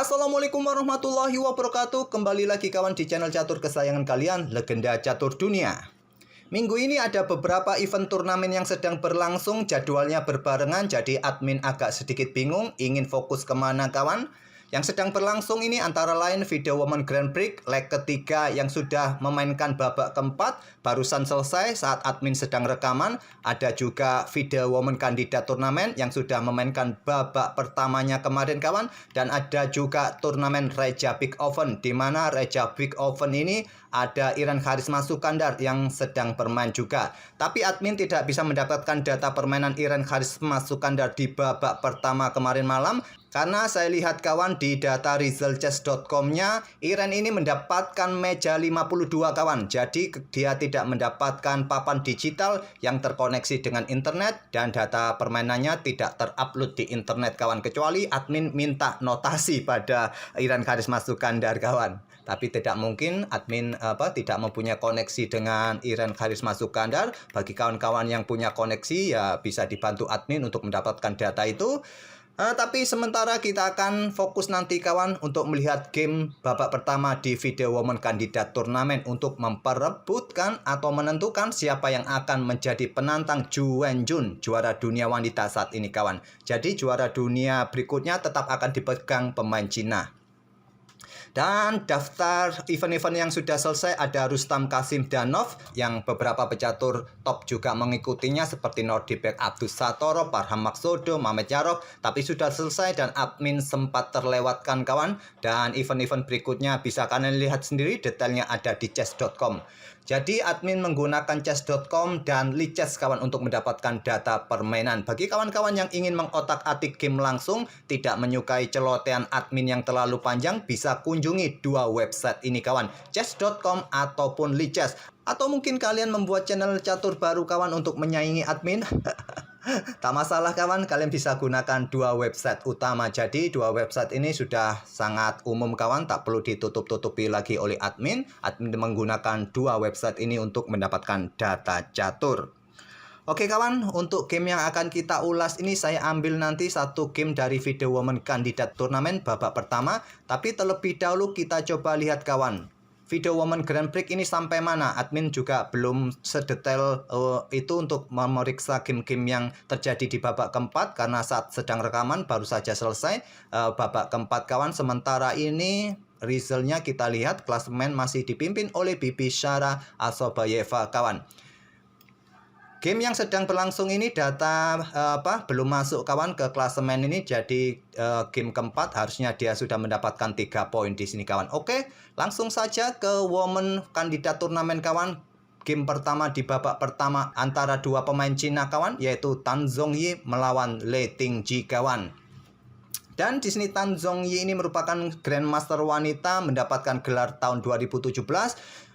Assalamualaikum warahmatullahi wabarakatuh. Kembali lagi kawan di channel catur kesayangan kalian, Legenda Catur Dunia. Minggu ini ada beberapa event turnamen yang sedang berlangsung. Jadwalnya berbarengan, jadi admin agak sedikit bingung ingin fokus kemana kawan. Yang sedang berlangsung ini antara lain Video Women Grand Prix leg ketiga yang sudah memainkan babak keempat barusan selesai saat admin sedang rekaman. Ada juga Video Women Kandidat Turnamen yang sudah memainkan babak pertamanya kemarin kawan. Dan ada juga turnamen Reja Big Oven, di mana Reja Big Oven ini ada Iren Karisma Sukandar yang sedang bermain juga. Tapi admin tidak bisa mendapatkan data permainan Iren Karisma Sukandar di babak pertama kemarin malam. Karena saya lihat kawan di data resultchess.com-nya, Iren ini mendapatkan meja 52 kawan. Jadi dia tidak mendapatkan papan digital yang terkoneksi dengan internet. Dan data permainannya tidak terupload di internet kawan. Kecuali admin minta notasi pada Iren Karisma Sukandar kawan. Tapi tidak mungkin admin tidak mempunyai koneksi dengan Iren Karisma Sukandar. Bagi kawan-kawan yang punya koneksi ya bisa dibantu admin untuk mendapatkan data itu. Tapi sementara kita akan fokus nanti kawan untuk melihat game babak pertama di Video Women Kandidat Turnamen untuk memperebutkan atau menentukan siapa yang akan menjadi penantang Ju Wenjun, juara dunia wanita saat ini kawan. Jadi juara dunia berikutnya tetap akan dipegang pemain Cina. Dan daftar event-event yang sudah selesai ada Rustam Kasim Danov yang beberapa pecatur top juga mengikutinya seperti Nordibek Abdus Satoro, Parham Maksodo, Mamet Yarok. Tapi sudah selesai dan admin sempat terlewatkan kawan. Dan event-event berikutnya bisa kalian lihat sendiri, detailnya ada di chess.com. Jadi admin menggunakan chess.com dan Lichess kawan untuk mendapatkan data permainan. Bagi kawan-kawan yang ingin mengotak-atik game langsung, tidak menyukai celotehan admin yang terlalu panjang, bisa kunjungi dua website ini kawan, chess.com ataupun Lichess. Atau mungkin kalian membuat channel catur baru kawan untuk menyaingi admin. Tak masalah kawan, kalian bisa gunakan dua website utama. Jadi dua website ini sudah sangat umum kawan, tak perlu ditutup-tutupi lagi oleh admin. Admin menggunakan dua website ini untuk mendapatkan data catur. Oke kawan, untuk game yang akan kita ulas ini saya ambil nanti satu game dari Video Women Kandidat Turnamen babak pertama. Tapi terlebih dahulu kita coba lihat kawan, Video Women Grand Prix ini sampai mana. Admin juga belum sedetail itu untuk memeriksa game-game yang terjadi di babak keempat, karena saat sedang rekaman baru saja selesai babak keempat kawan. Sementara ini resultnya kita lihat klasemen masih dipimpin oleh Bibi Shara Asobayeva kawan. Game yang sedang berlangsung ini data belum masuk kawan ke klasemen ini. Jadi game keempat harusnya dia sudah mendapatkan 3 poin di sini kawan. Oke, langsung saja ke Women Kandidat Turnamen kawan. Game pertama di babak pertama antara dua pemain Cina kawan, yaitu Tan Zhongyi melawan Le Tingji kawan. Dan di sini Tan Zhongyi ini merupakan Grandmaster wanita, mendapatkan gelar tahun 2017.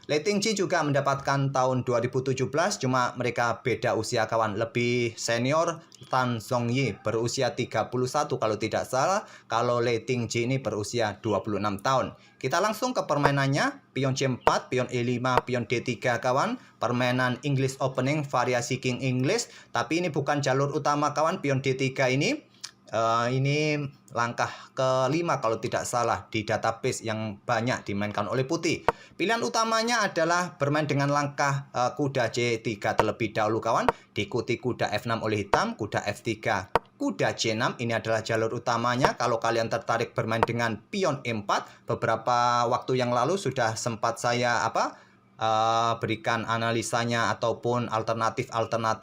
Le Tingji juga mendapatkan tahun 2017, cuma mereka beda usia kawan. Lebih senior Tan Zhongyi berusia 31 kalau tidak salah. Kalau Le Tingji ini berusia 26 tahun. Kita langsung ke permainannya. Pion C4, pion E5, pion D3 kawan. Permainan English Opening variasi King English. Tapi ini bukan jalur utama kawan, pion D3 ini. Ini langkah kelima kalau tidak salah di database yang banyak dimainkan oleh putih. Pilihan utamanya adalah bermain dengan langkah kuda C3 terlebih dahulu kawan. Diikuti kuda F6 oleh hitam, kuda F3, kuda C6. Ini adalah jalur utamanya. Kalau kalian tertarik bermain dengan pion E4, beberapa waktu yang lalu sudah sempat saya berikan analisanya ataupun alternatif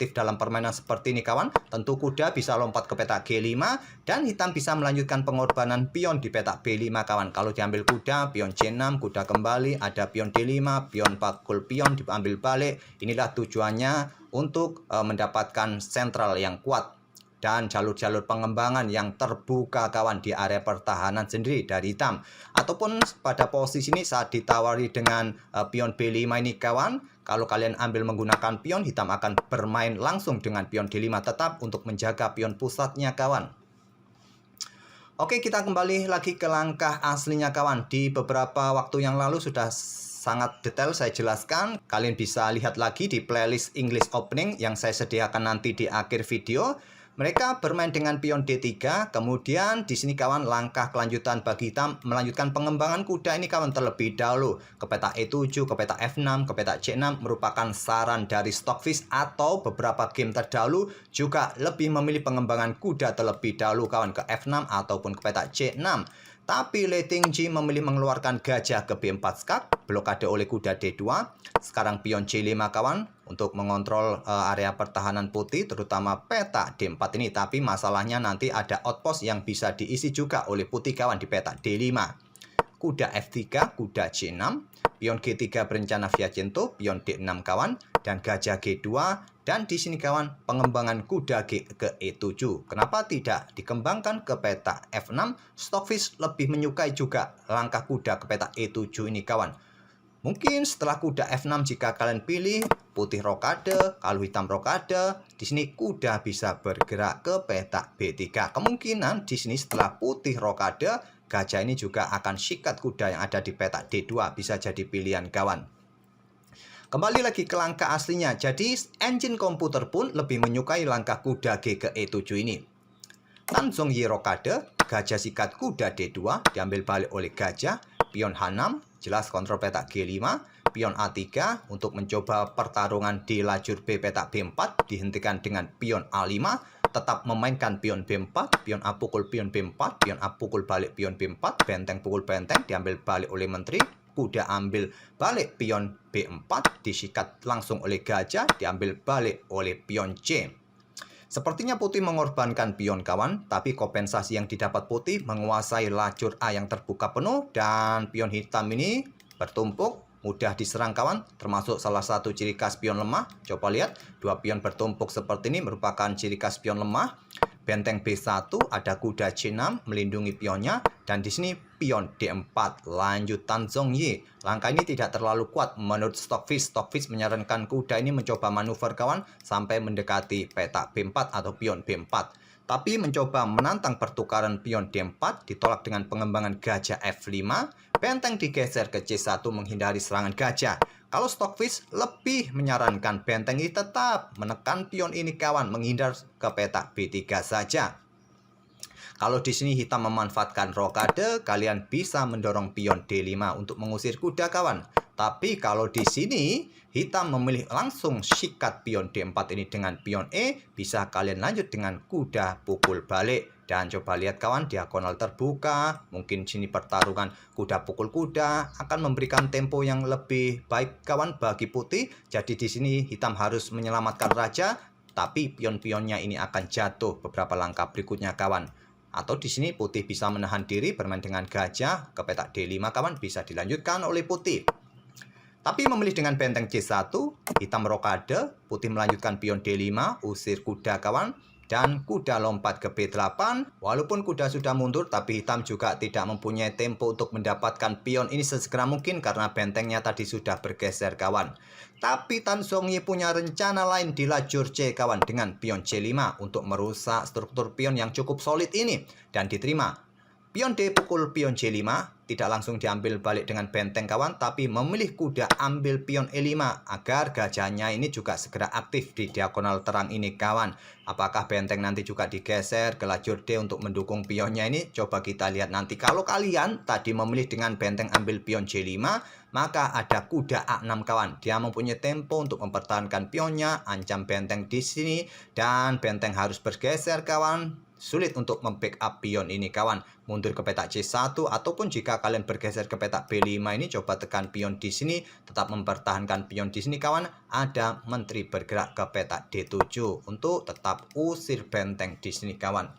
dalam permainan seperti ini kawan. Tentu kuda bisa lompat ke petak G5 dan hitam bisa melanjutkan pengorbanan pion di petak B5 kawan. Kalau diambil kuda, pion C6, kuda kembali, ada pion D5, pion pakul pion diambil balik. Inilah tujuannya untuk mendapatkan sentral yang kuat dan jalur-jalur pengembangan yang terbuka kawan di area pertahanan sendiri dari hitam. Ataupun pada posisi ini saat ditawari dengan pion B5 ini kawan, kalau kalian ambil menggunakan pion, hitam akan bermain langsung dengan pion D5 tetap untuk menjaga pion pusatnya kawan. Oke, kita kembali lagi ke langkah aslinya kawan. Di beberapa waktu yang lalu sudah sangat detail saya jelaskan. Kalian bisa lihat lagi di playlist English Opening yang saya sediakan nanti di akhir video. Mereka bermain dengan pion D3, kemudian di sini kawan langkah kelanjutan bagi hitam melanjutkan pengembangan kuda ini kawan terlebih dahulu ke peta E7, ke peta F6, ke peta C6 merupakan saran dari Stockfish atau beberapa game terdahulu juga lebih memilih pengembangan kuda terlebih dahulu kawan ke F6 ataupun ke peta C6. Tapi Lei Tingji memilih mengeluarkan gajah ke B4 skak, blokade oleh kuda D2. Sekarang pion C5 kawan untuk mengontrol area pertahanan putih terutama peta D4 ini. Tapi masalahnya nanti ada outpost yang bisa diisi juga oleh putih kawan di peta D5. Kuda F3, kuda C6, pion G3 berencana Vajento, pion D6 kawan, dan gajah G2. Dan di sini kawan pengembangan kuda G ke E7. Kenapa tidak dikembangkan ke peta F6? Stockfish lebih menyukai juga langkah kuda ke peta E7 ini kawan. Mungkin setelah kuda F6 jika kalian pilih putih rokade, kalau hitam rokade, di sini kuda bisa bergerak ke peta B3. Kemungkinan di sini setelah putih rokade, gajah ini juga akan sikat kuda yang ada di peta D2, bisa jadi pilihan kawan. Kembali lagi ke langkah aslinya, jadi engine komputer pun lebih menyukai langkah kuda G ke E7 ini. Tan Zhongyi rokade, gajah sikat kuda D2, diambil balik oleh gajah, pion H6, jelas kontrol peta G5, pion A3 untuk mencoba pertarungan di lajur B peta B4, dihentikan dengan pion A5, tetap memainkan pion B4, pion A pukul pion B4, pion A pukul balik pion B4, benteng pukul benteng, diambil balik oleh menteri, kuda ambil balik pion B4, disikat langsung oleh gajah, diambil balik oleh pion C. Sepertinya putih mengorbankan pion kawan, tapi kompensasi yang didapat putih menguasai lajur A yang terbuka penuh, dan pion hitam ini bertumpuk, mudah diserang kawan, termasuk salah satu ciri khas pion lemah. Coba lihat, dua pion bertumpuk seperti ini merupakan ciri khas pion lemah. Benteng B1 ada kuda C6 melindungi pionnya, dan di sini pion D4 lanjut Tan Zhongyi. Langkah ini tidak terlalu kuat menurut Stockfish. Stockfish menyarankan kuda ini mencoba manuver kawan sampai mendekati peta B4 atau pion B4. Tapi mencoba menantang pertukaran pion D4 ditolak dengan pengembangan gajah F5. Benteng digeser ke C1 menghindari serangan gajah. Kalau Stockfish lebih menyarankan benteng ini tetap menekan pion ini kawan, menghindar ke peta B3 saja. Kalau di sini hitam memanfaatkan rokade, kalian bisa mendorong pion D5 untuk mengusir kuda kawan. Tapi kalau di sini hitam memilih langsung sikat pion D4 ini dengan pion E, bisa kalian lanjut dengan kuda pukul balik. Dan coba lihat kawan, diagonal terbuka, mungkin sini pertarungan kuda pukul kuda akan memberikan tempo yang lebih baik kawan bagi putih. Jadi di sini hitam harus menyelamatkan raja, tapi pion-pionnya ini akan jatuh beberapa langkah berikutnya kawan. Atau di sini putih bisa menahan diri bermain dengan gajah ke peta D5 kawan, bisa dilanjutkan oleh putih. Tapi memilih dengan benteng C1, hitam rokade, putih melanjutkan pion D5, usir kuda kawan. Dan kuda lompat ke B8, walaupun kuda sudah mundur, tapi hitam juga tidak mempunyai tempo untuk mendapatkan pion ini sesegera mungkin karena bentengnya tadi sudah bergeser kawan. Tapi Tan Zhongyi punya rencana lain di lajur C kawan dengan pion C5 untuk merusak struktur pion yang cukup solid ini. Dan diterima. Pion D pukul pion C5, tidak langsung diambil balik dengan benteng kawan, tapi memilih kuda ambil pion E5 agar gajahnya ini juga segera aktif di diagonal terang ini kawan. Apakah benteng nanti juga digeser ke lajur D untuk mendukung pionnya ini? Coba kita lihat nanti. Kalau kalian tadi memilih dengan benteng ambil pion C5, maka ada kuda A6 kawan. Dia mempunyai tempo untuk mempertahankan pionnya, ancam benteng di sini, dan benteng harus bergeser kawan. Sulit untuk membackup pion ini kawan. Mundur ke peta C1 ataupun jika kalian bergeser ke peta B5 ini coba tekan pion di sini, tetap mempertahankan pion di sini kawan. Ada menteri bergerak ke peta D7 untuk tetap usir benteng di sini kawan.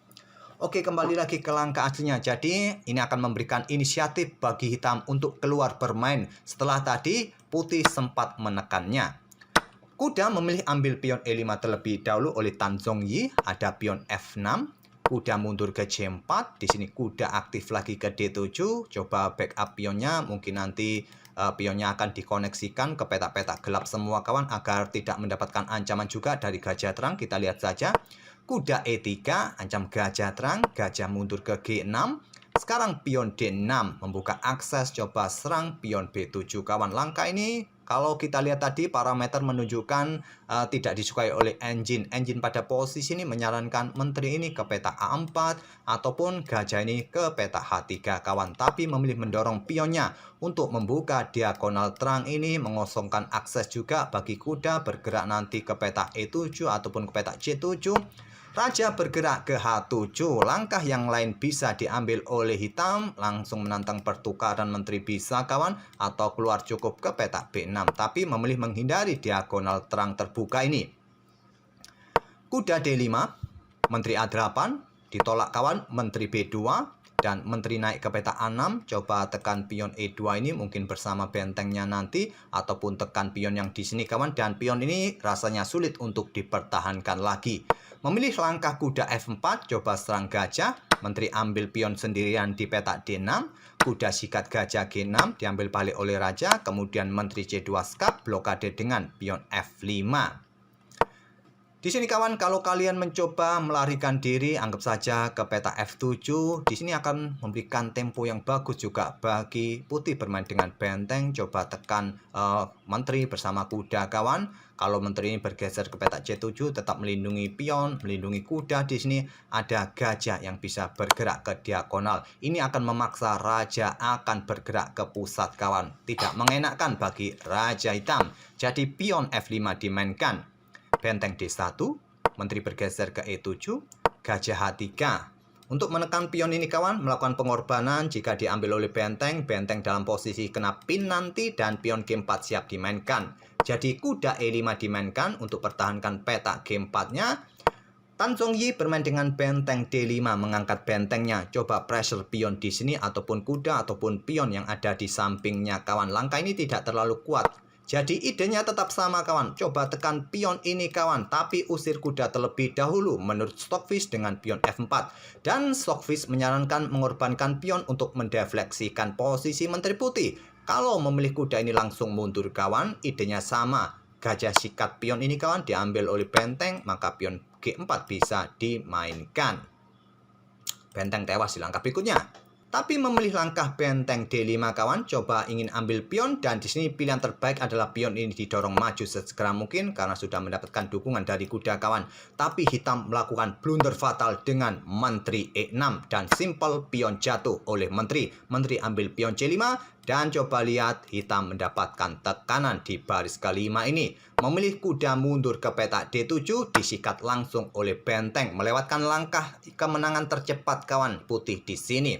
Oke, kembali lagi ke langkah aslinya. Jadi ini akan memberikan inisiatif bagi hitam untuk keluar bermain setelah tadi putih sempat menekannya. Kuda memilih ambil pion E5 terlebih dahulu oleh Tan Zhongyi. Ada pion F6. Kuda mundur ke C4, di sini kuda aktif lagi ke D7, coba backup pionnya, mungkin nanti pionnya akan dikoneksikan ke peta-peta gelap semua kawan agar tidak mendapatkan ancaman juga dari gajah terang. Kita lihat saja, kuda E3, ancam gajah terang, gajah mundur ke G6, Sekarang pion D6 membuka akses, coba serang pion B7 kawan. Langkah ini kalau kita lihat tadi parameter menunjukkan tidak disukai oleh engine. Engine pada posisi ini menyarankan menteri ini ke peta A4 ataupun gajah ini ke peta H3 kawan. Tapi memilih mendorong pionnya untuk membuka diagonal terang ini, mengosongkan akses juga bagi kuda bergerak nanti ke peta E7 ataupun ke peta C7. Raja bergerak ke H7, langkah yang lain bisa diambil oleh hitam, langsung menantang pertukaran menteri bisa kawan, atau keluar cukup ke peta B6, tapi memilih menghindari diagonal terang terbuka ini. Kuda D5, menteri A8, ditolak kawan, menteri B2, dan menteri naik ke peta A6, coba tekan pion E2 ini mungkin bersama bentengnya nanti, ataupun tekan pion yang di sini kawan, dan pion ini rasanya sulit untuk dipertahankan lagi. Memilih langkah kuda F4, coba serang gajah, menteri ambil pion sendirian di peta D6, kuda sikat gajah G6, diambil balik oleh raja, kemudian menteri C2 skak, blokade dengan pion F5. Di sini kawan, kalau kalian mencoba melarikan diri, anggap saja ke peta F7. Di sini akan memberikan tempo yang bagus juga bagi putih bermain dengan benteng. Coba tekan menteri bersama kuda kawan. Kalau menteri ini bergeser ke peta C7, tetap melindungi pion, melindungi kuda. Di sini ada gajah yang bisa bergerak ke diagonal. Ini akan memaksa raja akan bergerak ke pusat kawan. Tidak mengenakan bagi raja hitam. Jadi pion F5 dimainkan. Benteng D1, menteri bergeser ke E7, gajah H3. Untuk menekan pion ini kawan, melakukan pengorbanan jika diambil oleh benteng, benteng dalam posisi kena pin nanti dan pion G4 siap dimainkan. Jadi kuda E5 dimainkan untuk pertahankan peta G4-nya. Tan Zhongyi bermain dengan benteng D5 mengangkat bentengnya. Coba pressure pion di sini ataupun kuda ataupun pion yang ada di sampingnya kawan. Langkah ini tidak terlalu kuat. Jadi idenya tetap sama kawan, coba tekan pion ini kawan, tapi usir kuda terlebih dahulu menurut Stockfish dengan pion F4. Dan Stockfish menyarankan mengorbankan pion untuk mendefleksikan posisi menteri putih. Kalau memilih kuda ini langsung mundur kawan, idenya sama. Gajah sikat pion ini kawan diambil oleh benteng, maka pion G4 bisa dimainkan. Benteng tewas di langkah berikutnya. Tapi memilih langkah benteng D5 kawan, coba ingin ambil pion dan di sini pilihan terbaik adalah pion ini didorong maju sesegera mungkin karena sudah mendapatkan dukungan dari kuda kawan. Tapi hitam melakukan blunder fatal dengan menteri E6 dan simple pion jatuh oleh menteri. Menteri ambil pion C5 dan coba lihat hitam mendapatkan tekanan di baris kelima ini. Memilih kuda mundur ke peta D7 disikat langsung oleh benteng, melewatkan langkah kemenangan tercepat kawan putih di sini.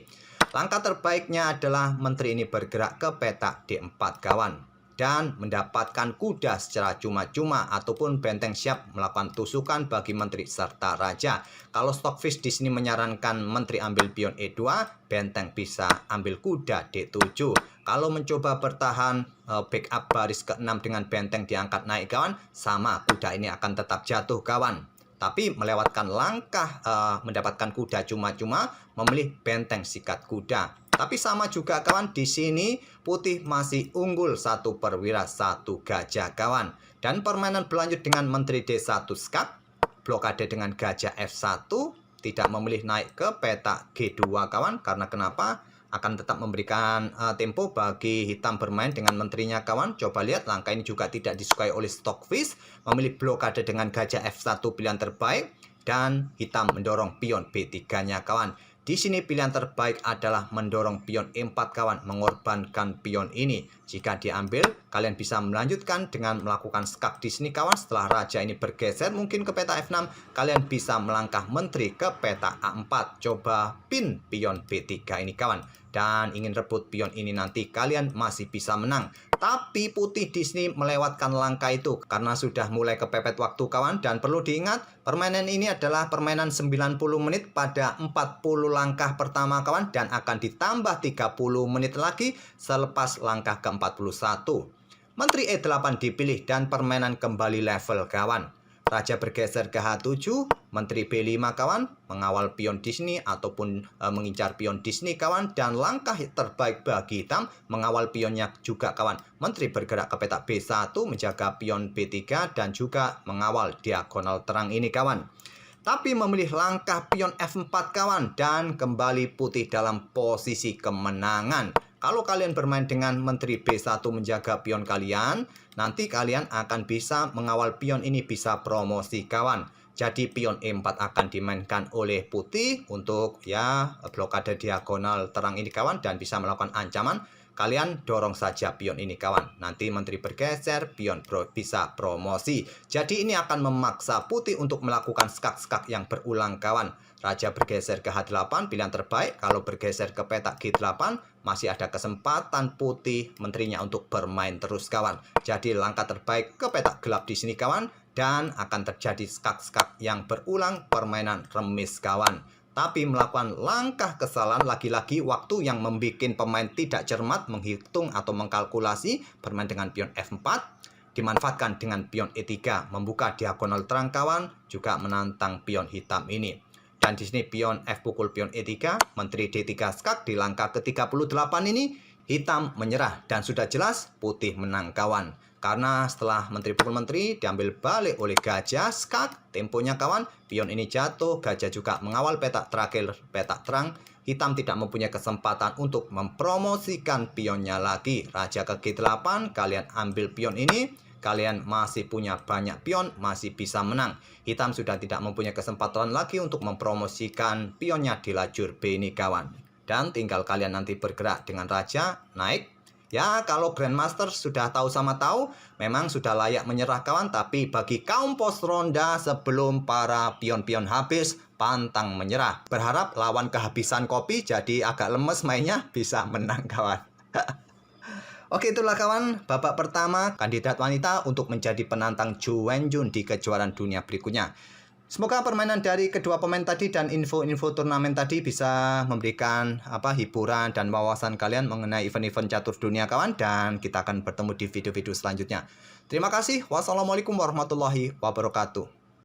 Langkah terbaiknya adalah menteri ini bergerak ke peta D4 kawan dan mendapatkan kuda secara cuma-cuma ataupun benteng siap melakukan tusukan bagi menteri serta raja. Kalau Stockfish di sini menyarankan menteri ambil pion E2, benteng bisa ambil kuda D7. Kalau mencoba bertahan backup baris ke-6 dengan benteng diangkat naik kawan, sama kuda ini akan tetap jatuh kawan. Tapi melewatkan langkah mendapatkan kuda cuma-cuma, memilih benteng sikat kuda. Tapi sama juga kawan, di sini putih masih unggul 1 perwira 1 gajah kawan. Dan permainan berlanjut dengan menteri D1 skak, blokade dengan gajah F1, tidak memilih naik ke peta G2 kawan. Karena kenapa? Akan tetap memberikan tempo bagi hitam bermain dengan menterinya kawan. Coba lihat langkah ini juga tidak disukai oleh Stockfish. Memilih blokade dengan gajah F1 pilihan terbaik. Dan hitam mendorong pion B3-nya kawan. Di sini pilihan terbaik adalah mendorong pion E4 kawan, mengorbankan pion ini. Jika diambil, kalian bisa melanjutkan dengan melakukan skak di sini kawan. Setelah raja ini bergeser mungkin ke peta F6, kalian bisa melangkah menteri ke peta A4. Coba pin pion B3 ini kawan. Dan ingin rebut pion ini nanti, kalian masih bisa menang. Tapi putih di sini melewatkan langkah itu karena sudah mulai kepepet waktu kawan. Dan perlu diingat, permainan ini adalah permainan 90 menit pada 40 langkah pertama kawan. Dan akan ditambah 30 menit lagi selepas langkah ke-41. Menteri E8 dipilih dan permainan kembali level kawan. Raja bergeser ke H7, menteri B5 kawan, mengawal pion di sini ataupun mengincar pion di sini kawan. Dan langkah terbaik bagi hitam, mengawal pionnya juga kawan. Menteri bergerak ke peta B1, menjaga pion B3 dan juga mengawal diagonal terang ini kawan. tapi memilih langkah pion F4 kawan, dan kembali putih dalam posisi kemenangan. Kalau kalian bermain dengan menteri B1 menjaga pion kalian, nanti kalian akan bisa mengawal pion ini bisa promosi kawan. Jadi pion E4 akan dimainkan oleh putih untuk ya blokade diagonal terang ini kawan, dan bisa melakukan ancaman. Kalian dorong saja pion ini kawan. Nanti menteri bergeser, pion bisa promosi. Jadi ini akan memaksa putih untuk melakukan skak-skak yang berulang kawan. Raja bergeser ke H8, pilihan terbaik. Kalau bergeser ke petak G8, masih ada kesempatan putih menterinya untuk bermain terus kawan. Jadi langkah terbaik ke petak gelap di sini kawan. Dan akan terjadi skak-skak yang berulang, permainan remis kawan. Tapi melakukan langkah kesalahan lagi-lagi waktu yang membuat pemain tidak cermat menghitung atau mengkalkulasi bermain dengan pion F4, dimanfaatkan dengan pion E3, membuka diagonal terang kawan, juga menantang pion hitam ini. Dan di sini pion F pukul pion E3, menteri D3 skak di langkah ke-38 ini, hitam menyerah dan sudah jelas putih menang kawan. Karena setelah menteri pukul menteri diambil balik oleh gajah skak, temponya kawan, pion ini jatuh, gajah juga mengawal petak terakhir, petak terang. Hitam tidak mempunyai kesempatan untuk mempromosikan pionnya lagi. Raja ke G8, kalian ambil pion ini, kalian masih punya banyak pion, masih bisa menang. Hitam sudah tidak mempunyai kesempatan lagi untuk mempromosikan pionnya di lajur B ini kawan. Dan tinggal kalian nanti bergerak dengan raja, naik. Ya, kalau Grandmaster sudah tahu sama tahu, memang sudah layak menyerah kawan. Tapi bagi kaum pos ronda sebelum para pion-pion habis, pantang menyerah. Berharap lawan kehabisan kopi, jadi agak lemes mainnya, bisa menang kawan. Oke, itulah kawan, babak pertama kandidat wanita untuk menjadi penantang Zhou Wenjun di kejuaraan dunia berikutnya. Semoga permainan dari kedua pemain tadi dan info-info turnamen tadi bisa memberikan hiburan dan wawasan kalian mengenai event-event catur dunia kawan, dan kita akan bertemu di video-video selanjutnya. Terima kasih. Wassalamualaikum warahmatullahi wabarakatuh.